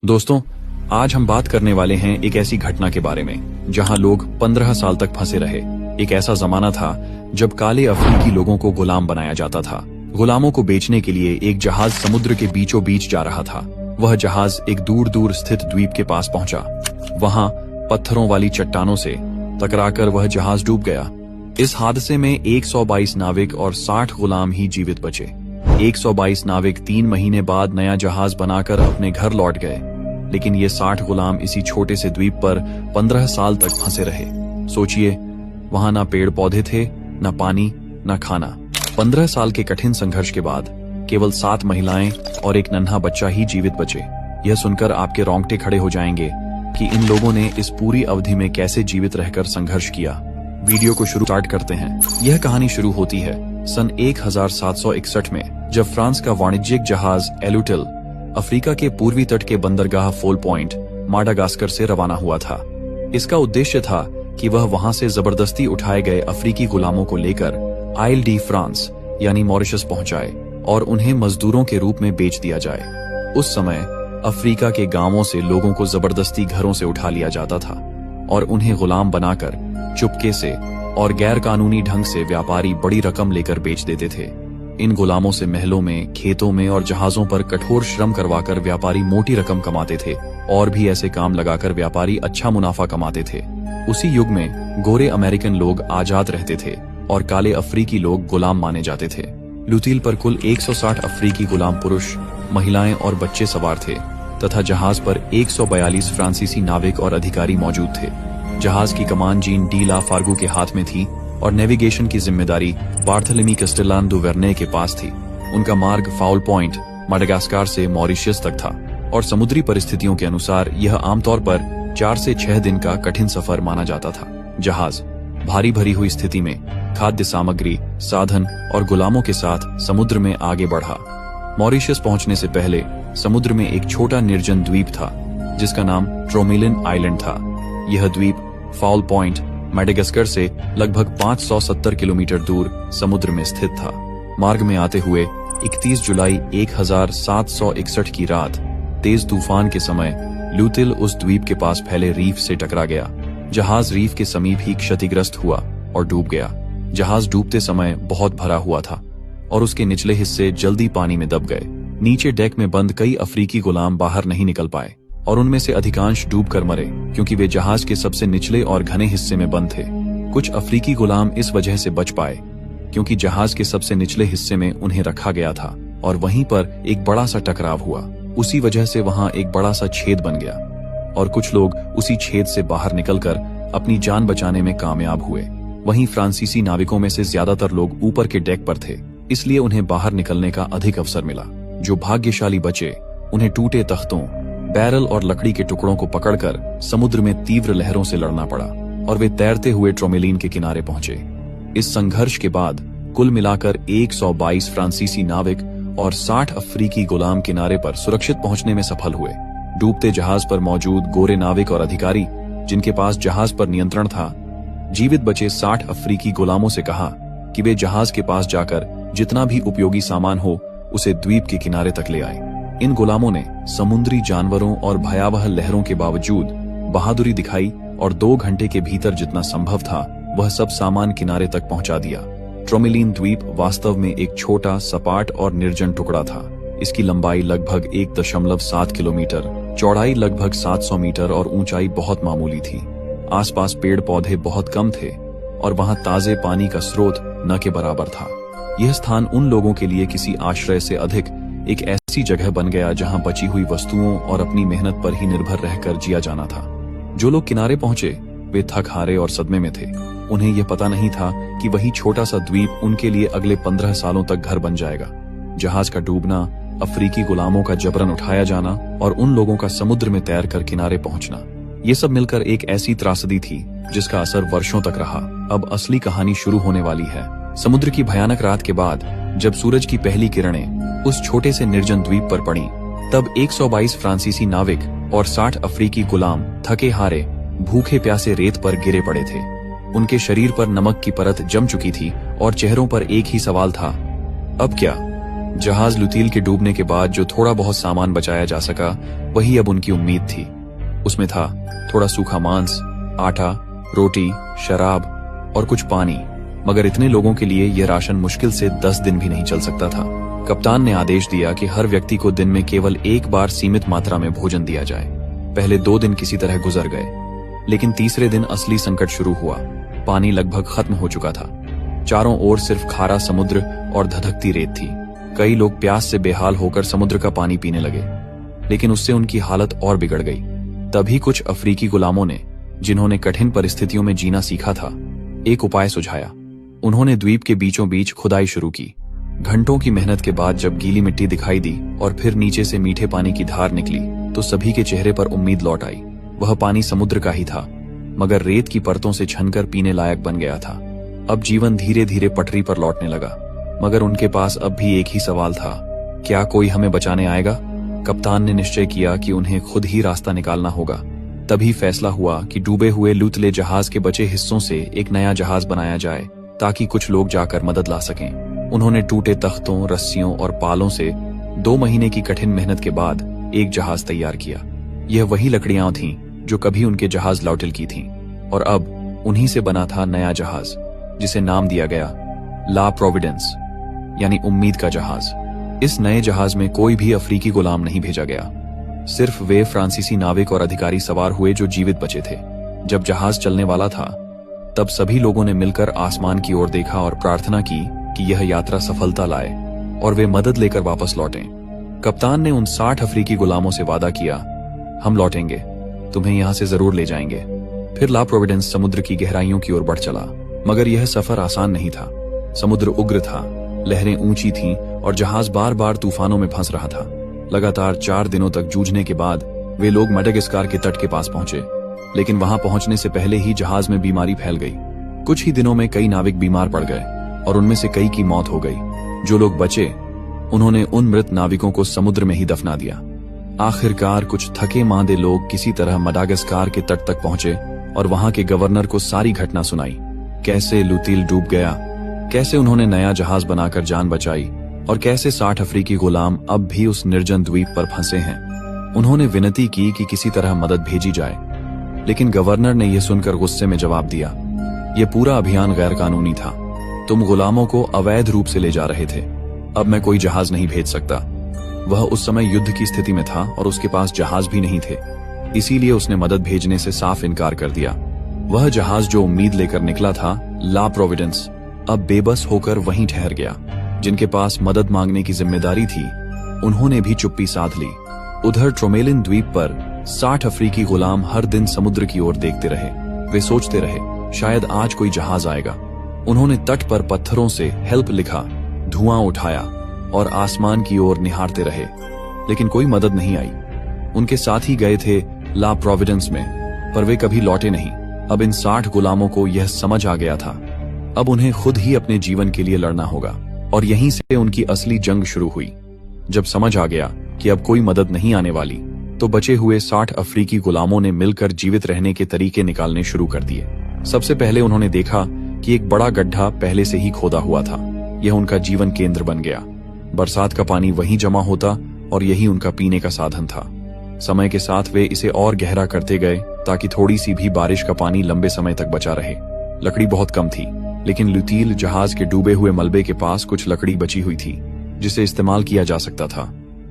दोस्तों, आज हम बात करने वाले हैं एक ऐसी घटना के बारे में जहां लोग 15 साल तक फंसे रहे। एक ऐसा जमाना था जब काले अफ्रीकी लोगों को गुलाम बनाया जाता था। गुलामों को बेचने के लिए एक जहाज समुद्र के बीचों बीच जा रहा था। वह जहाज एक दूर दूर स्थित द्वीप के पास पहुंचा। वहां पत्थरों वाली चट्टानों से टकराकर वह जहाज डूब गया। इस हादसे में 122 नाविक और 60 गुलाम ही जीवित बचे। 122 नाविक 3 महीने बाद नया जहाज बनाकर अपने घर लौट गए, लेकिन ये 60 गुलाम इसी छोटे से द्वीप पर 15 साल तक फंसे रहे। सोचिए, वहां ना पेड़ पौधे थे, ना पानी, ना खाना। 15 साल के कठिन संघर्ष के बाद केवल 7 महिलाएं और एक नन्हा बच्चा ही जीवित बचे। यह सुनकर आपके रोंगटे खड़े हो जाएंगे कि इन लोगों ने इस पूरी अवधि में कैसे जीवित रहकर संघर्ष किया। वीडियो को स्टार्ट करते हैं। यह कहानी शुरू होती है सन 1761 में, जब फ्रांस का वाणिज्यिक जहाज एलुटिल अफ्रीका के पूर्वी तट के बंदरगाह फोल पॉइंट, माडागास्कर से रवाना हुआ था। इसका उद्देश्य था कि वह वहां से जबरदस्ती उठाए गए अफ्रीकी गुलामों को लेकर आइल डी फ्रांस यानी मॉरिशस पहुंचाए और उन्हें मजदूरों के रूप में बेच दिया जाए। उस समय अफ्रीका के गांवों से लोगों को जबरदस्ती घरों से उठा लिया जाता था और उन्हें गुलाम बनाकर चुपके से और गैर कानूनी ढंग से व्यापारी बड़ी रकम लेकर बेच देते थे। इन गुलामों से महलों में, खेतों में और जहाजों पर कठोर श्रम करवाकर व्यापारी मोटी रकम कमाते थे और भी ऐसे काम लगाकर व्यापारी अच्छा मुनाफा कमाते थे। उसी युग में गोरे अमेरिकन लोग आजाद रहते थे और काले अफ्रीकी लोग गुलाम माने जाते थे। लुतील पर कुल 160 अफ्रीकी गुलाम पुरुष, महिलाएं और बच्चे सवार थे तथा जहाज पर 142 फ्रांसीसी नाविक और अधिकारी मौजूद थे। जहाज की कमान जीन डी ला फार्गू के हाथ में थी और नेविगेशन की जिम्मेदारी बार्थेलेमी कैस्टेलान दु वेर्ने के पास थी। उनका मार्ग फाउल पॉइंट, माडागास्कर से मॉरिशस तक था और समुद्री परिस्थितियों के अनुसार यह आमतौर पर 4 से 6 दिन का कठिन सफर माना जाता था। जहाज भारी भरी हुई स्थिति में खाद्य सामग्री, साधन और गुलामों के साथ समुद्र में आगे बढ़ा। मॉरिशस पहुंचने से पहले समुद्र में एक छोटा निर्जन द्वीप था जिसका नाम ट्रोमिलिन आइलैंड था। यह द्वीप फाउल पॉइंट, माडागास्कर से लगभग 570 किलोमीटर दूर समुद्र में स्थित था। मार्ग में आते हुए 31 जुलाई 1761 की रात तेज तूफान के समय लुतील उस द्वीप के पास फैले रीफ से टकरा गया। जहाज रीफ के समीप ही क्षतिग्रस्त हुआ और डूब गया। जहाज डूबते समय बहुत भरा हुआ था और उसके निचले हिस्से जल्दी पानी में दब गए। नीचे डेक में बंद कई अफ्रीकी गुलाम बाहर नहीं निकल पाए और उनमें से अधिकांश डूबकर मरे क्योंकि वे जहाज के सबसे निचले और घने हिस्से में बंद थे। कुछ अफ्रीकी गुलाम इस वजह से बच पाए क्योंकि जहाज के सबसे निचले हिस्से में उन्हें रखा गया था और वहीं पर एक बड़ा सा टकराव हुआ। उसी वजह से वहां एक बड़ा सा छेद बन गया और कुछ लोग उसी छेद से बाहर निकलकर अपनी जान बचाने में कामयाब हुए। वहीं फ्रांसीसी नाविकों में से ज्यादातर लोग ऊपर के डेक पर थे, इसलिए उन्हें बाहर निकलने का अधिक अवसर मिला। जो भाग्यशाली बचे उन्हें टूटे तख्तों, बैरल और लकड़ी के टुकड़ों को पकड़कर समुद्र में तीव्र लहरों से लड़ना पड़ा और वे तैरते हुए ट्रोमेलिन के किनारे पहुंचे। इस संघर्ष के बाद कुल मिलाकर 122 फ्रांसीसी नाविक और 60 अफ्रीकी गुलाम किनारे पर सुरक्षित पहुंचने में सफल हुए। डूबते जहाज पर मौजूद गोरे नाविक और अधिकारी, जिनके पास जहाज पर नियंत्रण था, जीवित बचे 60 अफ्रीकी गुलामों से कहा कि वे जहाज के पास जाकर जितना भी उपयोगी सामान हो उसे द्वीप के किनारे तक ले आए। इन गुलामों ने समुद्री जानवरों और भयावह लहरों के बावजूद बहादुरी दिखाई और 2 घंटे के भीतर जितना संभव था वह सब सामान किनारे तक पहुंचा दिया। ट्रोमेलिन द्वीप वास्तव में एक छोटा, सपाट और निर्जन टुकड़ा था। इसकी लंबाई लगभग 1.7 किलोमीटर, चौड़ाई लगभग 700 मीटर और ऊंचाई बहुत मामूली थी। आसपास पेड़ पौधे बहुत कम थे और वहां ताजे पानी का स्रोत न के बराबर था। यह स्थान उन लोगों के लिए किसी आश्रय से अधिक एक ऐसी जगह बन गया जहां बची हुई वस्तुओं और अपनी मेहनत पर ही निर्भर रहकर जिया जाना था। जो लोग किनारे पहुंचे वे थक हारे और सदमे में थे। उन्हें यह पता नहीं था कि वही छोटा सा द्वीप उनके लिए अगले 15 सालों तक घर बन जाएगा। जहाज का डूबना, अफ्रीकी गुलामों का जबरन उठाया जाना और उन लोगों का समुद्र में तैरकर किनारे पहुंचना, ये सब मिलकर एक ऐसी त्रासदी थी जिसका असर वर्षों तक रहा। अब असली कहानी शुरू होने वाली है। समुद्र की भयानक रात के बाद जब सूरज की पहली किरणें उस छोटे से निर्जन द्वीप पर पड़ी, तब 122 फ्रांसीसी नाविक और 60 अफ्रीकी गुलाम थके हारे, भूखे प्यासे रेत पर गिरे पड़े थे। उनके शरीर पर नमक की परत जम चुकी थी और चेहरों पर एक ही सवाल था, अब क्या? जहाज लुतील के डूबने के बाद जो थोड़ा बहुत सामान बचाया जा सका वही अब उनकी उम्मीद थी। उसमें था थोड़ा सूखा मांस, आटा, रोटी, शराब और कुछ पानी। मगर इतने लोगों के लिए यह राशन मुश्किल से 10 दिन भी नहीं चल सकता था। कप्तान ने आदेश दिया कि हर व्यक्ति को दिन में केवल एक बार सीमित मात्रा में भोजन दिया जाए। पहले 2 दिन किसी तरह गुजर गए, लेकिन तीसरे दिन असली संकट शुरू हुआ। पानी लगभग खत्म हो चुका था। चारों ओर सिर्फ खारा समुद्र और धधकती रेत थी। कई लोग प्यास से बेहाल होकर समुद्र का पानी पीने लगे, लेकिन उससे उनकी हालत और बिगड़ गई। तभी कुछ अफ्रीकी गुलामों ने, जिन्होंने कठिन परिस्थितियों में जीना सीखा था, एक उपाय सुझाया। उन्होंने द्वीप के बीचों बीच खुदाई शुरू की। घंटों की मेहनत के बाद जब गीली मिट्टी दिखाई दी और फिर नीचे से मीठे पानी की धार निकली तो सभी के चेहरे पर उम्मीद लौट आई। वह पानी समुद्र का ही था, मगर रेत की परतों से छनकर पीने लायक बन गया था। अब जीवन धीरे धीरे पटरी पर लौटने लगा, मगर उनके पास अब भी एक ही सवाल था, क्या कोई हमें बचाने आएगा? कप्तान ने निश्चय किया कि उन्हें खुद ही रास्ता निकालना होगा। तभी फैसला हुआ कि डूबे हुए लुतले जहाज के बचे हिस्सों से एक नया जहाज बनाया जाए ताकि कुछ लोग जाकर मदद ला सकें। उन्होंने टूटे तख्तों, रस्सियों और पालों से 2 महीने की कठिन मेहनत के बाद एक जहाज तैयार किया। यह वही लकड़ियां थीं जो कभी उनके जहाज लौटिल की थीं, और अब उन्हीं से बना था नया जहाज, जिसे नाम दिया गया ला प्रोविडेंस, यानी उम्मीद का जहाज। इस नए जहाज में कोई भी अफ्रीकी गुलाम नहीं भेजा गया। सिर्फ वे फ्रांसीसी नाविक और अधिकारी सवार हुए जो जीवित बचे थे। जब जहाज चलने वाला था, तब सभी लोगों ने मिलकर आसमान की ओर देखा और प्रार्थना की कि यह यात्रा सफलता लाए और वे मदद लेकर वापस लौटें। कप्तान ने उन 60 अफ्रीकी गुलामों से वादा किया, हम लौटेंगे, तुम्हें यहां से जरूर ले जाएंगे। फिर ला प्रोविडेंस समुद्र की गहराइयों की ओर बढ़ चला, मगर यह सफर आसान नहीं था। समुद्र उग्र था, लहरें ऊंची थीं और जहाज बार बार तूफानों में फंस रहा था। लगातार 4 दिनों तक जूझने के बाद वे लोग मडागास्कर के तट के पास पहुंचे, लेकिन वहां पहुंचने से पहले ही जहाज में बीमारी फैल गई। कुछ ही दिनों में कई नाविक बीमार पड़ गए और उनमें से कई की मौत हो गई। जो लोग बचे, उन्होंने उन मृत नाविकों को समुद्र में ही दफना दिया। आखिरकार कुछ थके मांदे लोग किसी तरह मडागास्कर के तट तक पहुंचे और वहां के गवर्नर को सारी घटना सुनाई। कैसे लुतील डूब गया, कैसे उन्होंने नया जहाज बनाकर जान बचाई और कैसे 60 अफ्रीकी गुलाम अब भी उस निर्जन द्वीप पर फंसे हैं। उन्होंने विनती की कि किसी तरह मदद भेजी जाए, लेकिन गवर्नर ने यह सुनकर गुस्से में जवाब दिया, यह पूरा अभियान गैर कानूनी था। तुम गुलामों को अवैध रूप से ले जा रहे थे। अब मैं कोई जहाज नहीं भेज सकता। वह उस समय युद्ध की स्थिति में था और उसके पास जहाज भी नहीं थे, इसीलिए उसने मदद भेजने से साफ इनकार कर दिया। वह जहाज जो उम्मीद लेकर निकला था, ला प्रोविडेंस, अब बेबस होकर वहीं ठहर गया। जिनके पास मदद मांगने की जिम्मेदारी थी, उन्होंने भी चुप्पी साध ली। उधर ट्रोमेलिन द्वीप पर 60 अफ्रीकी गुलाम हर दिन समुद्र की ओर देखते रहे। वे सोचते रहे, शायद आज कोई जहाज आएगा। उन्होंने तट पर पत्थरों से हेल्प लिखा, धुआं उठाया और आसमान की ओर निहारते रहे, लेकिन कोई मदद नहीं आई। उनके साथी गए थे ला प्रोविडेंस में, पर वे कभी लौटे नहीं। अब इन 60 गुलामों को यह समझ आ गया था, अब उन्हें खुद ही अपने जीवन के लिए लड़ना होगा। और यहीं से उनकी असली जंग शुरू हुई। जब समझ आ गया कि अब कोई मदद नहीं आने वाली, तो बचे हुए 60 अफ्रीकी गुलामों ने मिलकर जीवित रहने के तरीके निकालने शुरू कर दिए। सबसे पहले उन्होंने देखा कि एक बड़ा गड्ढा पहले से ही खोदा हुआ था। यह उनका जीवन केंद्र बन गया। बरसात का पानी वहीं जमा होता और यही उनका पीने का साधन था। समय के साथ वे इसे और गहरा करते गए ताकि थोड़ी सी भी बारिश का पानी लंबे समय तक बचा रहे। लकड़ी बहुत कम थी, लेकिन लुतील जहाज के डूबे हुए मलबे के पास कुछ लकड़ी बची हुई थी जिसे इस्तेमाल किया जा सकता था,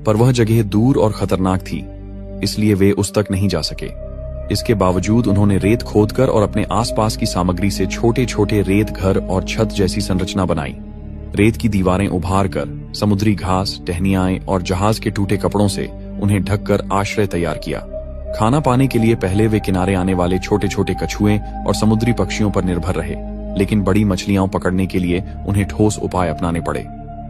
पर वह जगह दूर और खतरनाक थी, इसलिए वे उस तक नहीं जा सके। इसके बावजूद उन्होंने रेत खोदकर और अपने आसपास की सामग्री से छोटे छोटे रेत घर और छत जैसी संरचना बनाई। रेत की दीवारें उभार कर, समुद्री घास, टहनियाएं और जहाज के टूटे कपड़ों से उन्हें ढककर आश्रय तैयार किया। खाना पाने के लिए पहले वे किनारे आने वाले छोटे छोटे कछुए और समुद्री पक्षियों पर निर्भर रहे, लेकिन बड़ी मछलियां पकड़ने के लिए उन्हें ठोस उपाय अपनाने पड़े।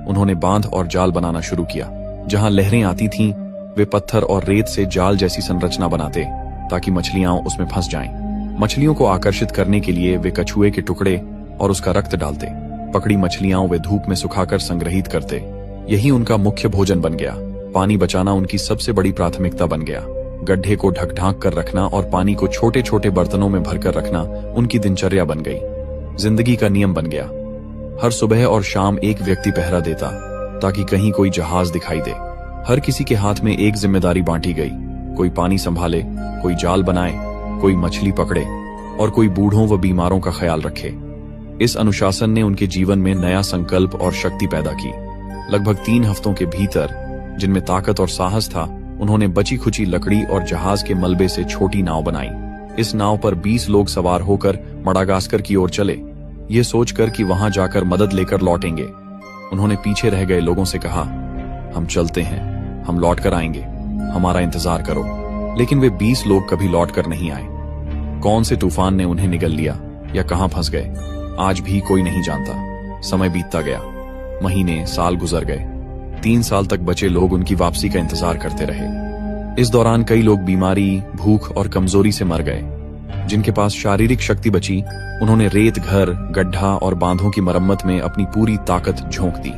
उन्होंने बांध और जाल बनाना शुरू किया। जहां लहरें आती थीं, वे पत्थर और रेत से जाल जैसी संरचना बनाते ताकि मछलियां उसमें फंस जाएं। मछलियों को आकर्षित करने के लिए वे कछुए के टुकड़े और उसका रक्त डालते। पकड़ी मछलियां वे धूप में सुखाकर संग्रहित करते। यही उनका मुख्य भोजन बन गया। पानी बचाना उनकी सबसे बड़ी प्राथमिकता बन गया। गड्ढे को ढक ढांक कर रखना और पानी को छोटे छोटे बर्तनों में भरकर रखना उनकी दिनचर्या बन गई। जिंदगी का नियम बन गया। हर सुबह और शाम एक व्यक्ति पहरा देता। ताकि कहीं कोई जहाज दिखाई दे। हर किसी के हाथ में एक जिम्मेदारी बांटी गई, कोई पानी संभाले, कोई जाल बनाए, कोई मछली पकड़े और कोई बूढ़ों व बीमारों का ख्याल रखे। इस अनुशासन ने उनके जीवन में नया संकल्प और शक्ति पैदा की। लगभग 3 हफ्तों के भीतर, जिनमें ताकत और साहस था, उन्होंने बची खुची लकड़ी और जहाज के मलबे से छोटी नाव बनाई। इस नाव पर 20 लोग सवार होकर मडागास्कर की ओर चले, ये सोचकर कि वहां जाकर मदद लेकर लौटेंगे। उन्होंने पीछे रह गए लोगों से कहा, हम चलते हैं, हम लौट कर आएंगे, हमारा इंतजार करो। लेकिन वे 20 लोग कभी लौट कर नहीं आए। कौन से तूफान ने उन्हें निगल लिया या कहां फंस गए, आज भी कोई नहीं जानता। समय बीतता गया, महीने, साल गुजर गए। 3 साल तक बचे लोग उनकी वापसी का इंतजार करते रहे। इस दौरान कई लोग बीमारी, भूख और कमजोरी से मर गए। जिनके पास शारीरिक शक्ति बची, उन्होंने रेत घर, गड्ढा और बांधों की मरम्मत में अपनी पूरी ताकत झोंक दी।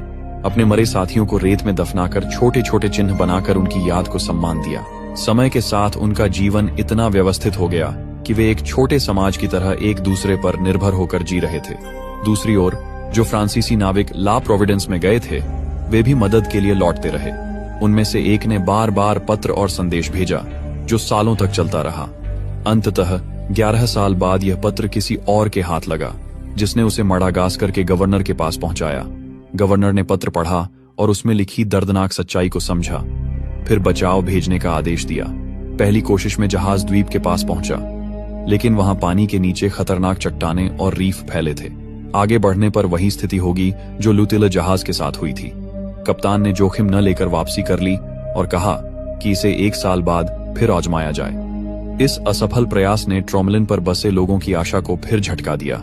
अपने मरे साथियों को रेत में दफनाकर छोटे छोटे चिन्ह बनाकर उनकी याद को सम्मान दिया। समय के साथ उनका जीवन इतना व्यवस्थित हो गया कि वे एक छोटे समाज की तरह एक दूसरे पर निर्भर होकर जी रहे थे। दूसरी ओर जो फ्रांसीसी नाविक ला प्रोविडेंस में गए थे, वे भी मदद के लिए लौटते रहे। उनमें से एक ने बार बार पत्र और संदेश भेजा, जो सालों तक चलता रहा। अंततः 11 साल बाद यह पत्र किसी और के हाथ लगा, जिसने उसे मडागास्कर के गवर्नर के पास पहुंचाया। गवर्नर ने पत्र पढ़ा और उसमें लिखी दर्दनाक सच्चाई को समझा। फिर बचाव भेजने का आदेश दिया। पहली कोशिश में जहाज द्वीप के पास पहुंचा, लेकिन वहां पानी के नीचे खतरनाक चट्टानें और रीफ फैले थे। आगे बढ़ने पर वही स्थिति होगी जो लुटिला जहाज के साथ हुई थी। कप्तान ने जोखिम न लेकर वापसी कर ली और कहा कि इसे 1 साल बाद फिर आजमाया जाए। इस असफल प्रयास ने ट्रोमलिन पर बसे लोगों की आशा को फिर झटका दिया,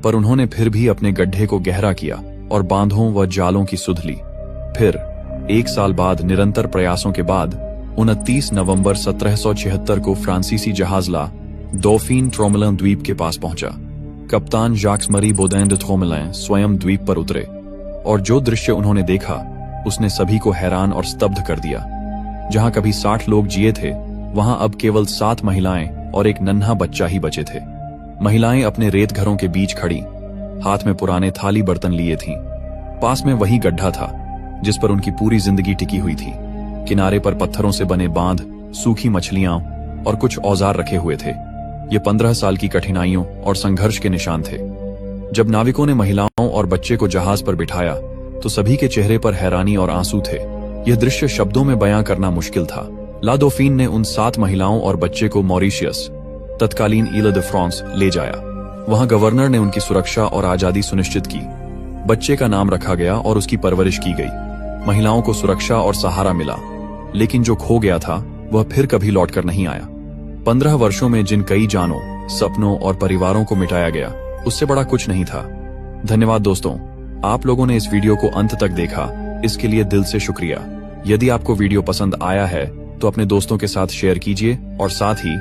पर उन्होंने फिर भी अपने गड्ढे को गहरा किया और बांधों व जालों की सुध ली। फिर 1 साल बाद निरंतर प्रयासों के बाद 29 नवंबर 1776 को फ्रांसीसी जहाज ला डॉफिन ट्रोमलिन द्वीप के पास पहुंचा। कप्तान जाक्स मरी बोदैन de ट्रोमलिन स्वयं द्वीप पर उतरे और जो दृश्य उन्होंने देखा उसने सभी को हैरान और स्तब्ध कर दिया। जहां कभी 60 लोग जिए थे, वहां अब केवल 7 महिलाएं और एक नन्हा बच्चा ही बचे थे। महिलाएं अपने रेत घरों के बीच खड़ी, हाथ में पुराने थाली बर्तन लिए थीं। पास में वही गड्ढा था जिस पर उनकी पूरी जिंदगी टिकी हुई थी। किनारे पर पत्थरों से बने बांध, सूखी मछलियां और कुछ औजार रखे हुए थे। ये 15 साल की कठिनाइयों और संघर्ष के निशान थे। जब नाविकों ने महिलाओं और बच्चे को जहाज पर बिठाया तो सभी के चेहरे पर हैरानी और आंसू थे। यह दृश्य शब्दों में बयां करना मुश्किल था। ला डॉफिन ने उन 7 महिलाओं और बच्चे को मॉरिशियस, तत्कालीन इले de फ्रांस, ले जाया। वहां गवर्नर ने उनकी सुरक्षा और आजादी सुनिश्चित की। बच्चे का नाम रखा गया और उसकी परवरिश की गई। महिलाओं को सुरक्षा और सहारा मिला, लेकिन जो खो गया था वह फिर कभी लौटकर नहीं आया। 15 वर्षों में जिन कई जानों, सपनों और परिवारों को मिटाया गया, उससे बड़ा कुछ नहीं था। धन्यवाद दोस्तों, आप लोगों ने इस वीडियो को अंत तक देखा, इसके लिए दिल से शुक्रिया। यदि आपको वीडियो पसंद आया है तो अपने दोस्तों के साथ शेयर कीजिए और साथ ही